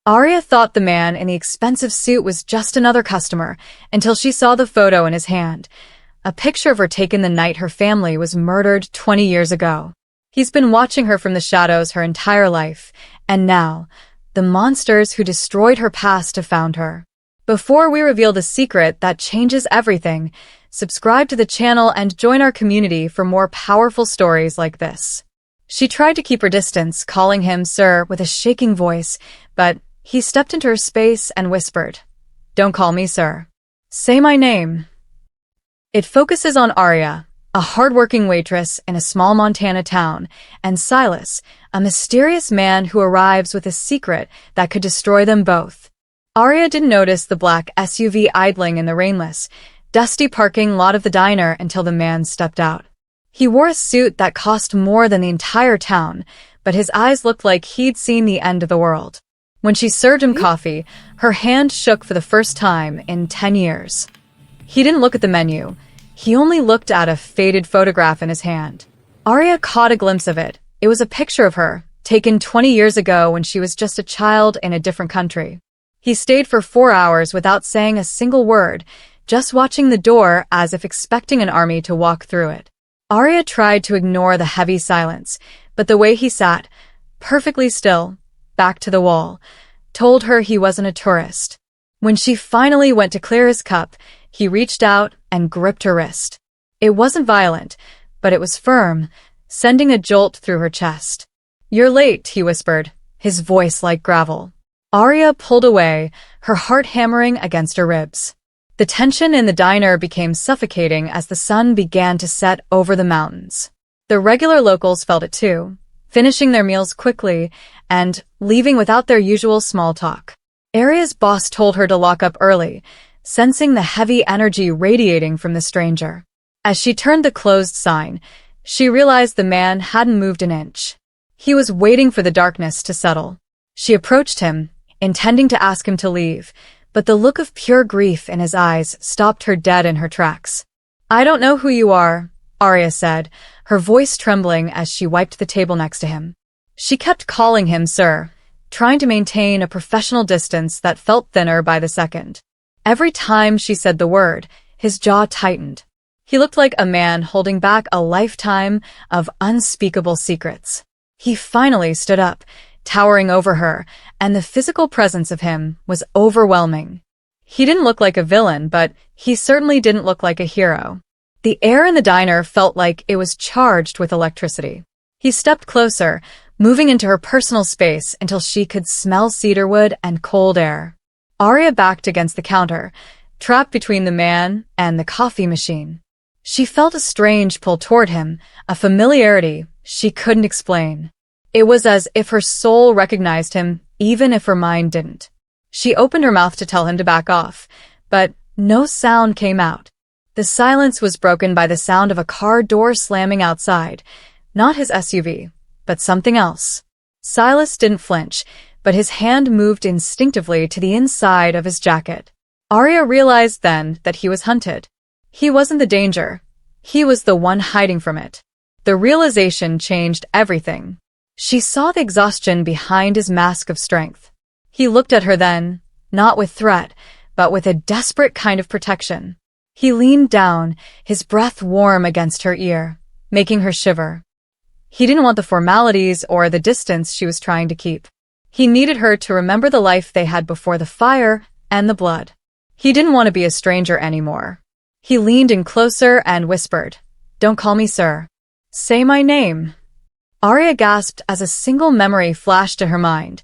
Arya thought the man in the expensive suit was just another customer until she saw the photo in his hand, a picture of her taken the night her family was murdered 20 years ago. He's been watching her from the shadows her entire life, and now, the monsters who destroyed her past have found her. Before we reveal the secret that changes everything, subscribe to the channel and join our community for more powerful stories like this. She tried to keep her distance, calling him sir with a shaking voice, but he stepped into her space and whispered, "Don't call me sir. Say my name." It focuses on Arya, a hardworking waitress in a small Montana town, and Silas, a mysterious man who arrives with a secret that could destroy them both. Arya didn't notice the black SUV idling in the rainless, dusty parking lot of the diner until the man stepped out. He wore a suit that cost more than the entire town, but his eyes looked like he'd seen the end of the world. When she served him coffee, her hand shook for the first time in 10 years. He didn't look at the menu. He only looked at a faded photograph in his hand. Arya caught a glimpse of it. It was a picture of her, taken 20 years ago when she was just a child in a different country. He stayed for 4 hours without saying a single word, just watching the door as if expecting an army to walk through it. Arya tried to ignore the heavy silence, but the way he sat, perfectly still, back to the wall, told her he wasn't a tourist. When she finally went to clear his cup, he reached out and gripped her wrist. It wasn't violent, but it was firm, sending a jolt through her chest. "You're late," he whispered, his voice like gravel. Arya pulled away, her heart hammering against her ribs. The tension in the diner became suffocating as the sun began to set over the mountains. The regular locals felt it too, finishing their meals quickly and leaving without their usual small talk. Arya's boss told her to lock up early, sensing the heavy energy radiating from the stranger. As she turned the closed sign, she realized the man hadn't moved an inch. He was waiting for the darkness to settle. She approached him, intending to ask him to leave, but the look of pure grief in his eyes stopped her dead in her tracks. "I don't know who you are," Arya said, her voice trembling as she wiped the table next to him. She kept calling him sir, trying to maintain a professional distance that felt thinner by the second. Every time she said the word, his jaw tightened. He looked like a man holding back a lifetime of unspeakable secrets. He finally stood up, towering over her, and the physical presence of him was overwhelming. He didn't look like a villain, but he certainly didn't look like a hero. The air in the diner felt like it was charged with electricity. He stepped closer, moving into her personal space until she could smell cedarwood and cold air. Arya backed against the counter, trapped between the man and the coffee machine. She felt a strange pull toward him, a familiarity she couldn't explain. It was as if her soul recognized him, even if her mind didn't. She opened her mouth to tell him to back off, but no sound came out. The silence was broken by the sound of a car door slamming outside, not his SUV, but something else. Silas didn't flinch, but his hand moved instinctively to the inside of his jacket. Arya realized then that he was hunted. He wasn't the danger. He was the one hiding from it. The realization changed everything. She saw the exhaustion behind his mask of strength. He looked at her then, not with threat, but with a desperate kind of protection. He leaned down, his breath warm against her ear, making her shiver. He didn't want the formalities or the distance she was trying to keep. He needed her to remember the life they had before the fire and the blood. He didn't want to be a stranger anymore. He leaned in closer and whispered, "Don't call me sir. Say my name." Arya gasped as a single memory flashed to her mind,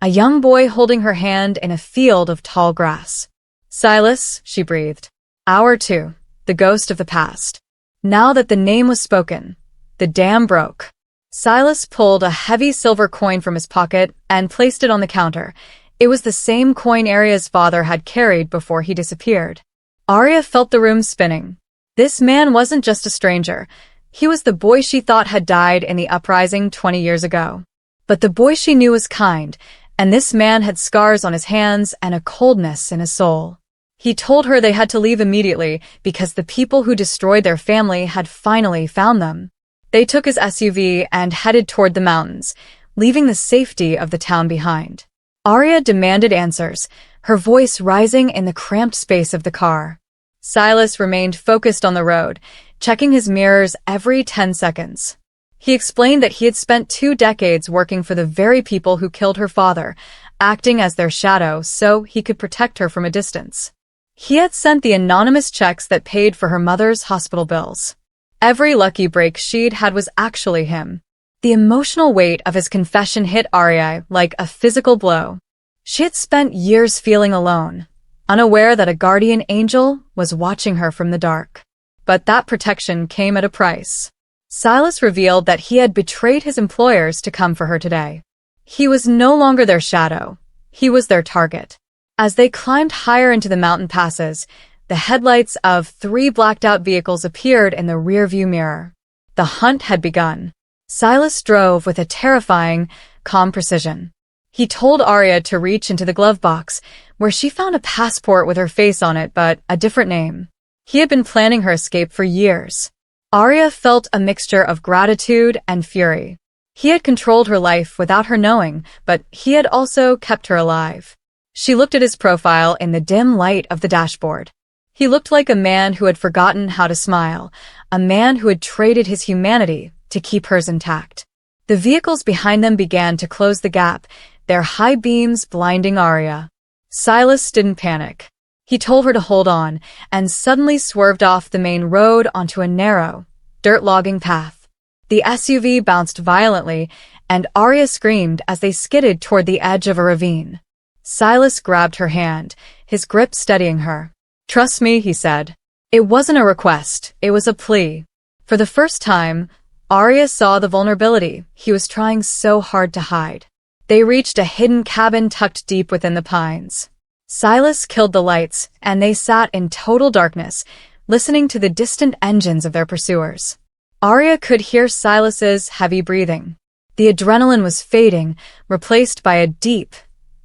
a young boy holding her hand in a field of tall grass. "Silas," she breathed. "Hour 2, the ghost of the past." Now that the name was spoken, the dam broke. Silas pulled a heavy silver coin from his pocket and placed it on the counter. It was the same coin Arya's father had carried before he disappeared. Arya felt the room spinning. This man wasn't just a stranger. He was the boy she thought had died in the uprising 20 years ago. But the boy she knew was kind, and this man had scars on his hands and a coldness in his soul. He told her they had to leave immediately because the people who destroyed their family had finally found them. They took his SUV and headed toward the mountains, leaving the safety of the town behind. Arya demanded answers, her voice rising in the cramped space of the car. Silas remained focused on the road, checking his mirrors every 10 seconds. He explained that he had spent 2 decades working for the very people who killed her father, acting as their shadow so he could protect her from a distance. He had sent the anonymous checks that paid for her mother's hospital bills. Every lucky break she'd had was actually him. The emotional weight of his confession hit Arya like a physical blow. She had spent years feeling alone, unaware that a guardian angel was watching her from the dark. But that protection came at a price. Silas revealed that he had betrayed his employers to come for her today. He was no longer their shadow. He was their target. As they climbed higher into the mountain passes, the headlights of 3 blacked-out vehicles appeared in the rearview mirror. The hunt had begun. Silas drove with a terrifying, calm precision. He told Arya to reach into the glove box, where she found a passport with her face on it but a different name. He had been planning her escape for years. Arya felt a mixture of gratitude and fury. He had controlled her life without her knowing, but he had also kept her alive. She looked at his profile in the dim light of the dashboard. He looked like a man who had forgotten how to smile, a man who had traded his humanity to keep hers intact. The vehicles behind them began to close the gap, their high beams blinding Arya. Silas didn't panic. He told her to hold on, and suddenly swerved off the main road onto a narrow, dirt-logging path. The SUV bounced violently, and Arya screamed as they skidded toward the edge of a ravine. Silas grabbed her hand, his grip steadying her. "Trust me," he said. It wasn't a request, it was a plea. For the first time, Arya saw the vulnerability he was trying so hard to hide. They reached a hidden cabin tucked deep within the pines. Silas killed the lights, and they sat in total darkness, listening to the distant engines of their pursuers. Arya could hear Silas's heavy breathing. The adrenaline was fading, replaced by a deep,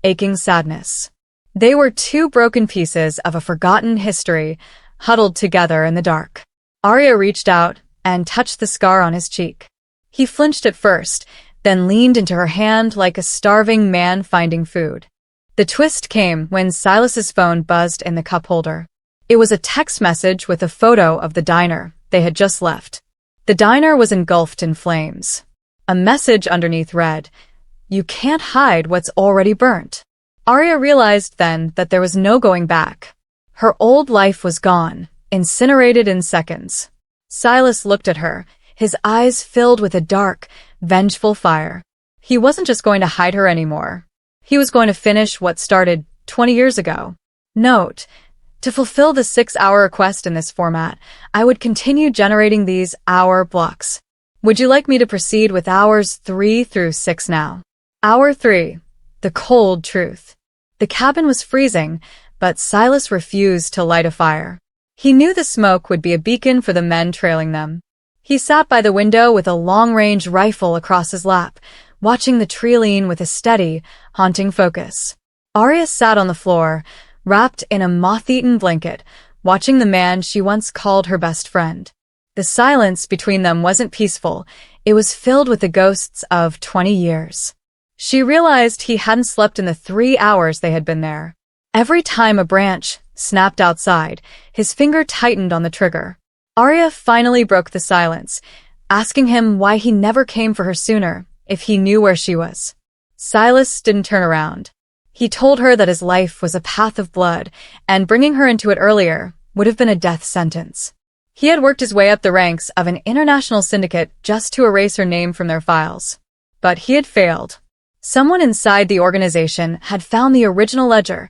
aching sadness. They were 2 broken pieces of a forgotten history, huddled together in the dark. Arya reached out and touched the scar on his cheek. He flinched at first, then leaned into her hand like a starving man finding food. The twist came when Silas's phone buzzed in the cup holder. It was a text message with a photo of the diner they had just left. The diner was engulfed in flames. A message underneath read, "You can't hide what's already burnt." Arya realized then that there was no going back. Her old life was gone, incinerated in seconds. Silas looked at her, his eyes filled with a dark, vengeful fire. He wasn't just going to hide her anymore. He was going to finish what started 20 years ago. Note: to fulfill the 6-hour request in this format, I would continue generating these hour blocks. Would you like me to proceed with hours 3 through 6 now? Hour 3. The cold truth. The cabin was freezing, but Silas refused to light a fire. He knew the smoke would be a beacon for the men trailing them. He sat by the window with a long-range rifle across his lap, watching the tree lean with a steady, haunting focus. Arya sat on the floor, wrapped in a moth-eaten blanket, watching the man she once called her best friend. The silence between them wasn't peaceful, it was filled with the ghosts of 20 years. She realized he hadn't slept in the 3 hours they had been there. Every time a branch snapped outside, his finger tightened on the trigger. Arya finally broke the silence, asking him why he never came for her sooner, if he knew where she was. Silas didn't turn around. He told her that his life was a path of blood, and bringing her into it earlier would have been a death sentence. He had worked his way up the ranks of an international syndicate just to erase her name from their files. But he had failed. Someone inside the organization had found the original ledger,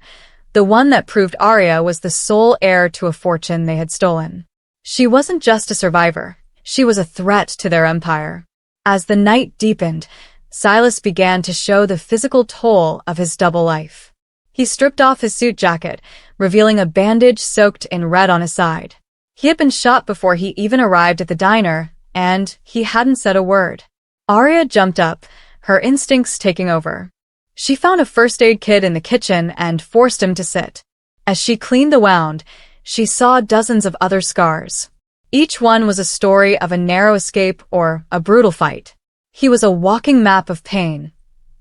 the one that proved Arya was the sole heir to a fortune they had stolen. She wasn't just a survivor, she was a threat to their empire. As the night deepened, Silas began to show the physical toll of his double life. He stripped off his suit jacket, revealing a bandage soaked in red on his side. He had been shot before he even arrived at the diner, and he hadn't said a word. Arya jumped up, her instincts taking over. She found a first aid kit in the kitchen and forced him to sit. As she cleaned the wound, she saw dozens of other scars. Each one was a story of a narrow escape or a brutal fight. He was a walking map of pain,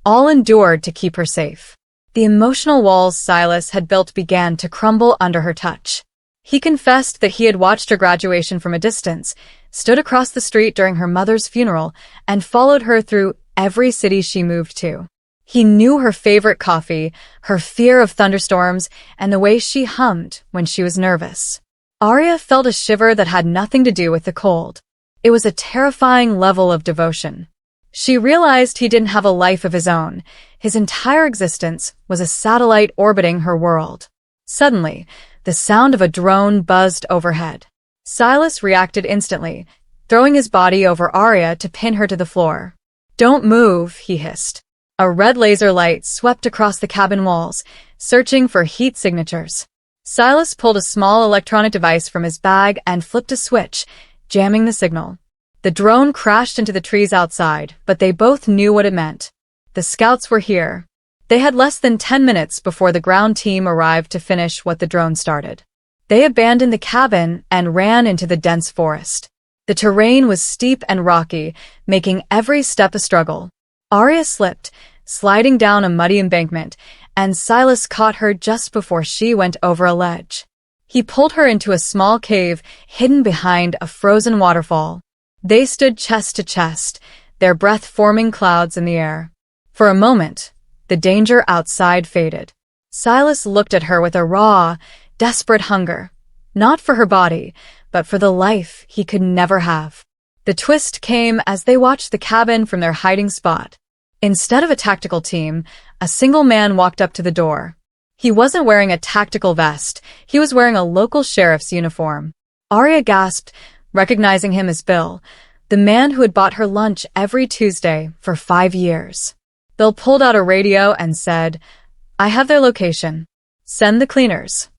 all endured to keep her safe. The emotional walls Silas had built began to crumble under her touch. He confessed that he had watched her graduation from a distance, stood across the street during her mother's funeral, and followed her through every city she moved to. He knew her favorite coffee, her fear of thunderstorms, and the way she hummed when she was nervous. Arya felt a shiver that had nothing to do with the cold. It was a terrifying level of devotion. She realized he didn't have a life of his own. His entire existence was a satellite orbiting her world. Suddenly, the sound of a drone buzzed overhead. Silas reacted instantly, throwing his body over Arya to pin her to the floor. "Don't move," he hissed. A red laser light swept across the cabin walls, searching for heat signatures. Silas pulled a small electronic device from his bag and flipped a switch, jamming the signal. The drone crashed into the trees outside, but they both knew what it meant. The scouts were here. They had less than 10 minutes before the ground team arrived to finish what the drone started. They abandoned the cabin and ran into the dense forest. The terrain was steep and rocky, making every step a struggle. Arya slipped, sliding down a muddy embankment, and Silas caught her just before she went over a ledge. He pulled her into a small cave hidden behind a frozen waterfall. They stood chest to chest, their breath forming clouds in the air. For a moment, the danger outside faded. Silas looked at her with a raw, desperate hunger, not for her body, but for the life he could never have. The twist came as they watched the cabin from their hiding spot. Instead of a tactical team, a single man walked up to the door. He wasn't wearing a tactical vest, he was wearing a local sheriff's uniform. Arya gasped, recognizing him as Bill, the man who had bought her lunch every Tuesday for 5 years. Bill pulled out a radio and said, "I have their location. Send the cleaners."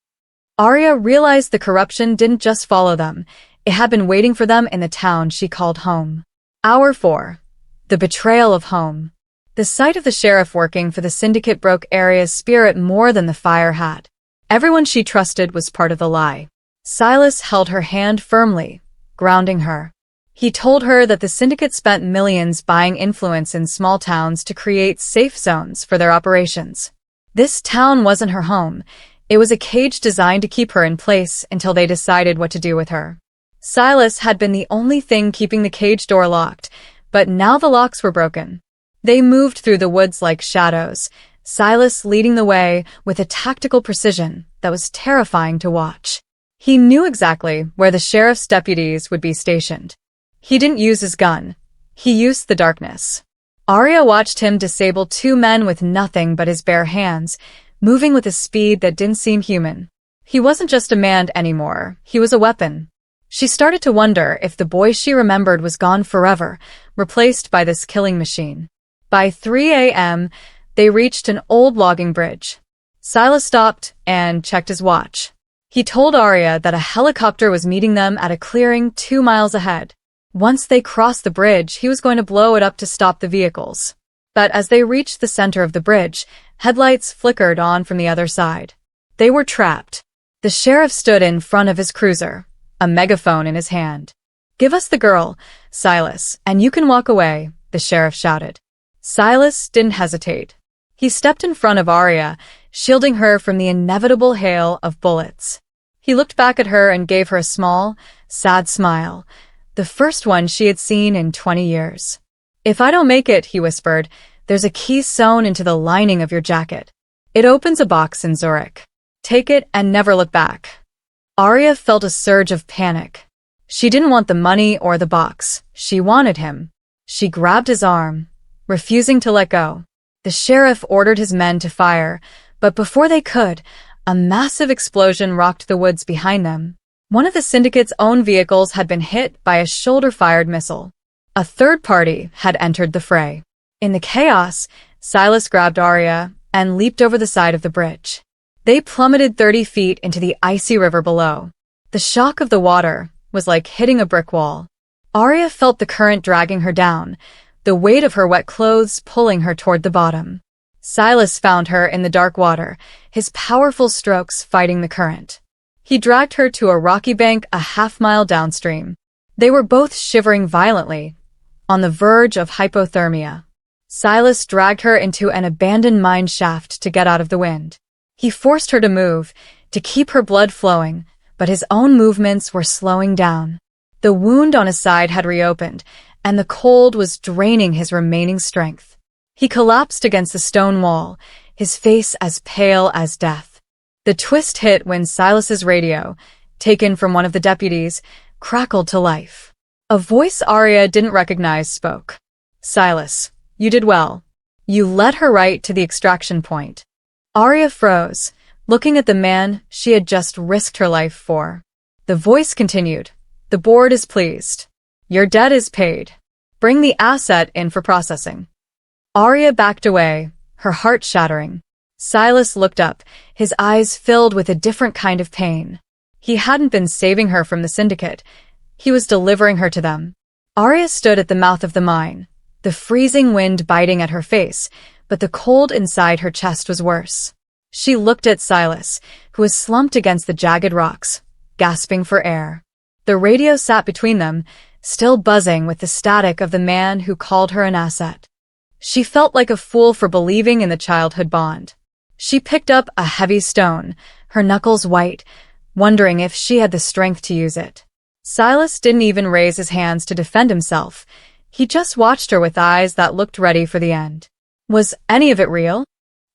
Arya realized the corruption didn't just follow them, it had been waiting for them in the town she called home. Hour 4. The betrayal of home. The sight of the sheriff working for the syndicate broke Arya's spirit more than the fire had. Everyone she trusted was part of the lie. Silas held her hand firmly, grounding her. He told her that the syndicate spent millions buying influence in small towns to create safe zones for their operations. This town wasn't her home. It was a cage designed to keep her in place until they decided what to do with her. Silas had been the only thing keeping the cage door locked, but now the locks were broken. They moved through the woods like shadows, Silas leading the way with a tactical precision that was terrifying to watch. He knew exactly where the sheriff's deputies would be stationed. He didn't use his gun. He used the darkness. Arya watched him disable 2 men with nothing but his bare hands, moving with a speed that didn't seem human. He wasn't just a man anymore, he was a weapon. She started to wonder if the boy she remembered was gone forever, replaced by this killing machine. By 3 a.m., they reached an old logging bridge. Silas stopped and checked his watch. He told Arya that a helicopter was meeting them at a clearing 2 miles ahead. Once they crossed the bridge, he was going to blow it up to stop the vehicles. But as they reached the center of the bridge, headlights flickered on from the other side. They were trapped. The sheriff stood in front of his cruiser, a megaphone in his hand. "Give us the girl, Silas, and you can walk away," the sheriff shouted. Silas didn't hesitate. He stepped in front of Arya, shielding her from the inevitable hail of bullets. He looked back at her and gave her a small, sad smile, the first one she had seen in 20 years. "If I don't make it," he whispered, "there's a key sewn into the lining of your jacket. It opens a box in Zurich. Take it and never look back." Arya felt a surge of panic. She didn't want the money or the box. She wanted him. She grabbed his arm, refusing to let go. The sheriff ordered his men to fire, but before they could, a massive explosion rocked the woods behind them. One of the syndicate's own vehicles had been hit by a shoulder-fired missile. A third party had entered the fray. In the chaos, Silas grabbed Arya and leaped over the side of the bridge. They plummeted 30 feet into the icy river below. The shock of the water was like hitting a brick wall. Arya felt the current dragging her down, the weight of her wet clothes pulling her toward the bottom. Silas found her in the dark water, his powerful strokes fighting the current. He dragged her to a rocky bank a half-mile downstream. They were both shivering violently, on the verge of hypothermia. Silas dragged her into an abandoned mine shaft to get out of the wind. He forced her to move, to keep her blood flowing, but his own movements were slowing down. The wound on his side had reopened, and the cold was draining his remaining strength. He collapsed against the stone wall, his face as pale as death. The twist hit when Silas's radio, taken from one of the deputies, crackled to life. A voice Arya didn't recognize spoke. "Silas, you did well. You led her right to the extraction point." Arya froze, looking at the man she had just risked her life for. The voice continued. "The board is pleased. Your debt is paid. Bring the asset in for processing." Arya backed away, her heart shattering. Silas looked up, his eyes filled with a different kind of pain. He hadn't been saving her from the syndicate. He was delivering her to them. Arya stood at the mouth of the mine, the freezing wind biting at her face, but the cold inside her chest was worse. She looked at Silas, who was slumped against the jagged rocks, gasping for air. The radio sat between them, still buzzing with the static of the man who called her an asset. She felt like a fool for believing in the childhood bond. She picked up a heavy stone, her knuckles white, wondering if she had the strength to use it. Silas didn't even raise his hands to defend himself. He just watched her with eyes that looked ready for the end. "Was any of it real?"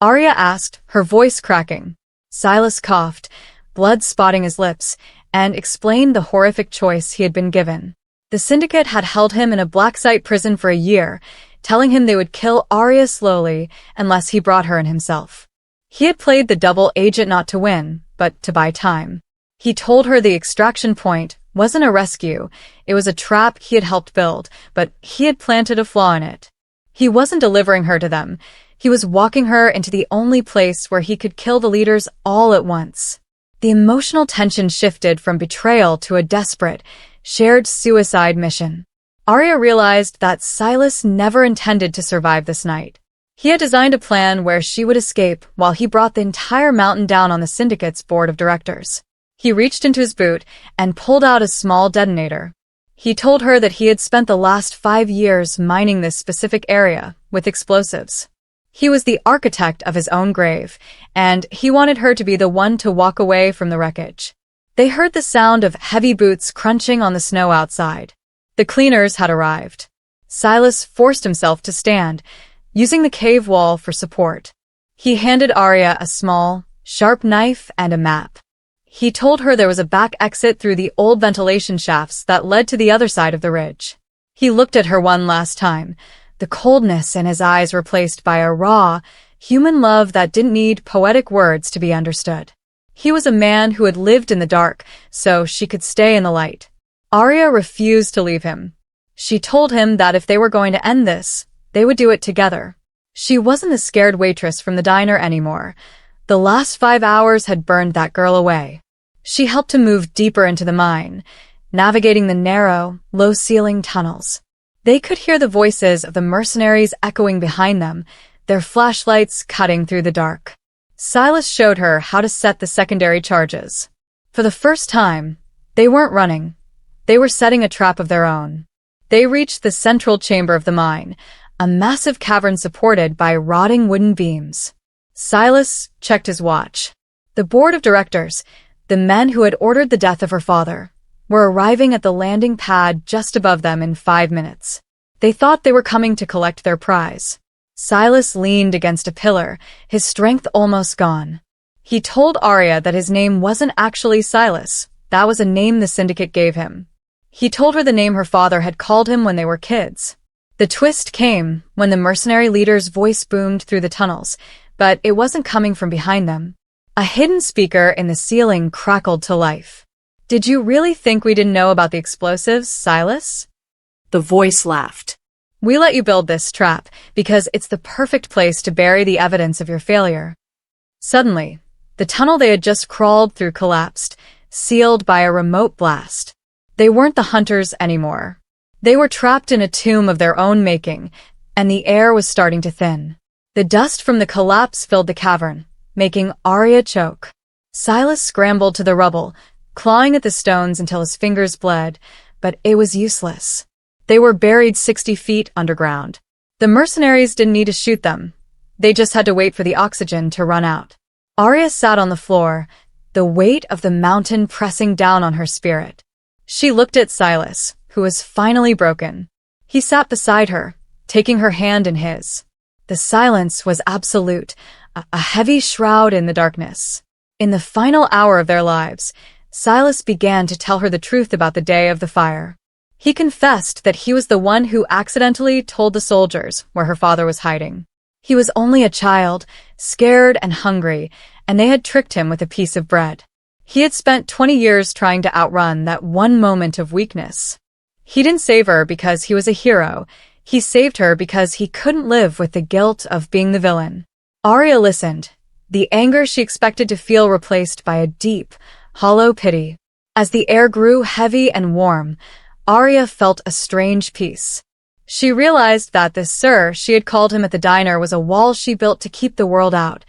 Arya asked, her voice cracking. Silas coughed, blood spotting his lips, and explained the horrific choice he had been given. The syndicate had held him in a black site prison for a year, telling him they would kill Arya slowly unless he brought her in himself. He had played the double agent not to win, but to buy time. He told her the extraction point wasn't a rescue, it was a trap he had helped build, but he had planted a flaw in it. He wasn't delivering her to them, he was walking her into the only place where he could kill the leaders all at once. The emotional tension shifted from betrayal to a desperate, shared suicide mission. Arya realized that Silas never intended to survive this night. He had designed a plan where she would escape while he brought the entire mountain down on the syndicate's board of directors. He reached into his boot and pulled out a small detonator. He told her that he had spent the last 5 years mining this specific area with explosives. He was the architect of his own grave, and he wanted her to be the one to walk away from the wreckage. They heard the sound of heavy boots crunching on the snow outside. The cleaners had arrived. Silas forced himself to stand, using the cave wall for support. He handed Arya a small, sharp knife and a map. He told her there was a back exit through the old ventilation shafts that led to the other side of the ridge. He looked at her one last time, the coldness in his eyes replaced by a raw, human love that didn't need poetic words to be understood. He was a man who had lived in the dark, so she could stay in the light. Arya refused to leave him. She told him that if they were going to end this, they would do it together. She wasn't the scared waitress from the diner anymore. The last 5 hours had burned that girl away. She helped him move deeper into the mine, navigating the narrow, low-ceiling tunnels. They could hear the voices of the mercenaries echoing behind them, their flashlights cutting through the dark. Silas showed her how to set the secondary charges. For the first time, they weren't running. They were setting a trap of their own. They reached the central chamber of the mine, a massive cavern supported by rotting wooden beams. Silas checked his watch. The board of directors, the men who had ordered the death of her father, were arriving at the landing pad just above them in 5 minutes. They thought they were coming to collect their prize. Silas leaned against a pillar, his strength almost gone. He told Arya that his name wasn't actually Silas. That was a name the syndicate gave him. He told her the name her father had called him when they were kids. The twist came when the mercenary leader's voice boomed through the tunnels, but it wasn't coming from behind them. A hidden speaker in the ceiling crackled to life. "Did you really think we didn't know about the explosives, Silas?" The voice laughed. "We let you build this trap because it's the perfect place to bury the evidence of your failure." Suddenly, the tunnel they had just crawled through collapsed, sealed by a remote blast. They weren't the hunters anymore. They were trapped in a tomb of their own making, and the air was starting to thin. The dust from the collapse filled the cavern, making Arya choke. Silas scrambled to the rubble, clawing at the stones until his fingers bled, but it was useless. They were buried 60 feet underground. The mercenaries didn't need to shoot them. They just had to wait for the oxygen to run out. Arya sat on the floor, the weight of the mountain pressing down on her spirit. She looked at Silas, who was finally broken. He sat beside her, taking her hand in his. The silence was absolute, a heavy shroud in the darkness. In the final hour of their lives, Silas began to tell her the truth about the day of the fire. He confessed that he was the one who accidentally told the soldiers where her father was hiding. He was only a child, scared and hungry, and they had tricked him with a piece of bread. He had spent 20 years trying to outrun that one moment of weakness. He didn't save her because he was a hero. He saved her because he couldn't live with the guilt of being the villain. Arya listened, the anger she expected to feel replaced by a deep, hollow pity. As the air grew heavy and warm, Arya felt a strange peace. She realized that the sir she had called him at the diner was a wall she built to keep the world out,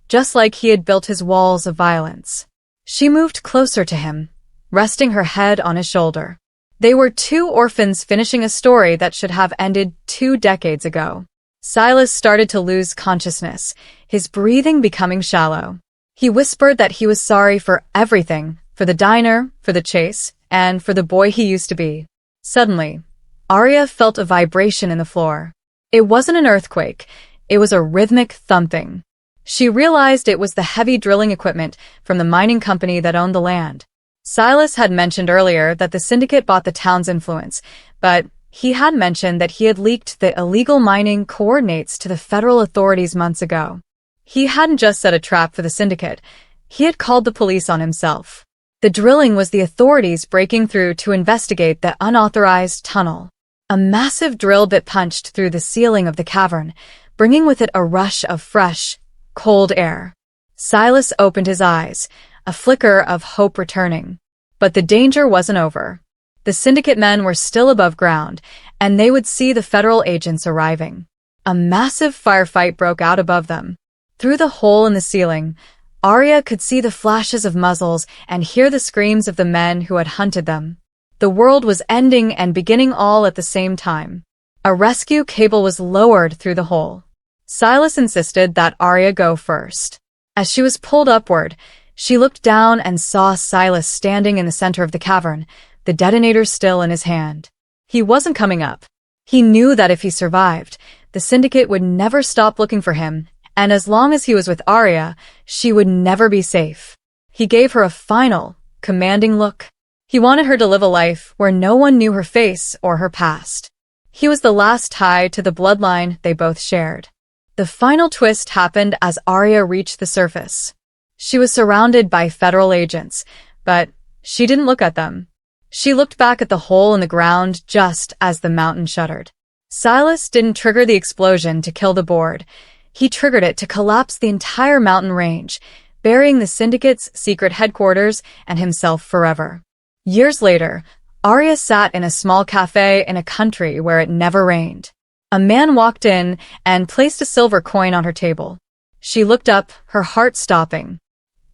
just like he had built his walls of violence. She moved closer to him, resting her head on his shoulder. They were two orphans finishing a story that should have ended 2 decades ago. Silas started to lose consciousness, his breathing becoming shallow. He whispered that he was sorry for everything, for the diner, for the chase, and for the boy he used to be. Suddenly, Arya felt a vibration in the floor. It wasn't an earthquake, it was a rhythmic thumping. She realized it was the heavy drilling equipment from the mining company that owned the land. Silas had mentioned earlier that the syndicate bought the town's influence, but he had mentioned that he had leaked the illegal mining coordinates to the federal authorities months ago. He hadn't just set a trap for the syndicate, he had called the police on himself. The drilling was the authorities breaking through to investigate the unauthorized tunnel. A massive drill bit punched through the ceiling of the cavern, bringing with it a rush of fresh, cold air. Silas opened his eyes, a flicker of hope returning. But the danger wasn't over. The syndicate men were still above ground, and they would see the federal agents arriving. A massive firefight broke out above them. Through the hole in the ceiling, Arya could see the flashes of muzzles and hear the screams of the men who had hunted them. The world was ending and beginning all at the same time. A rescue cable was lowered through the hole. Silas insisted that Arya go first. As she was pulled upward, she looked down and saw Silas standing in the center of the cavern, the detonator still in his hand. He wasn't coming up. He knew that if he survived, the syndicate would never stop looking for him, and as long as he was with Arya, she would never be safe. He gave her a final, commanding look. He wanted her to live a life where no one knew her face or her past. He was the last tie to the bloodline they both shared. The final twist happened as Arya reached the surface. She was surrounded by federal agents, but she didn't look at them. She looked back at the hole in the ground just as the mountain shuddered. Silas didn't trigger the explosion to kill the board. He triggered it to collapse the entire mountain range, burying the syndicate's secret headquarters and himself forever. Years later, Arya sat in a small cafe in a country where it never rained. A man walked in and placed a silver coin on her table. She looked up, her heart stopping.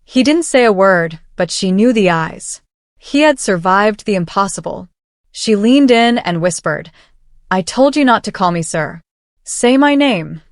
He didn't say a word, but she knew the eyes. He had survived the impossible. She leaned in and whispered, "I told you not to call me sir. Say my name."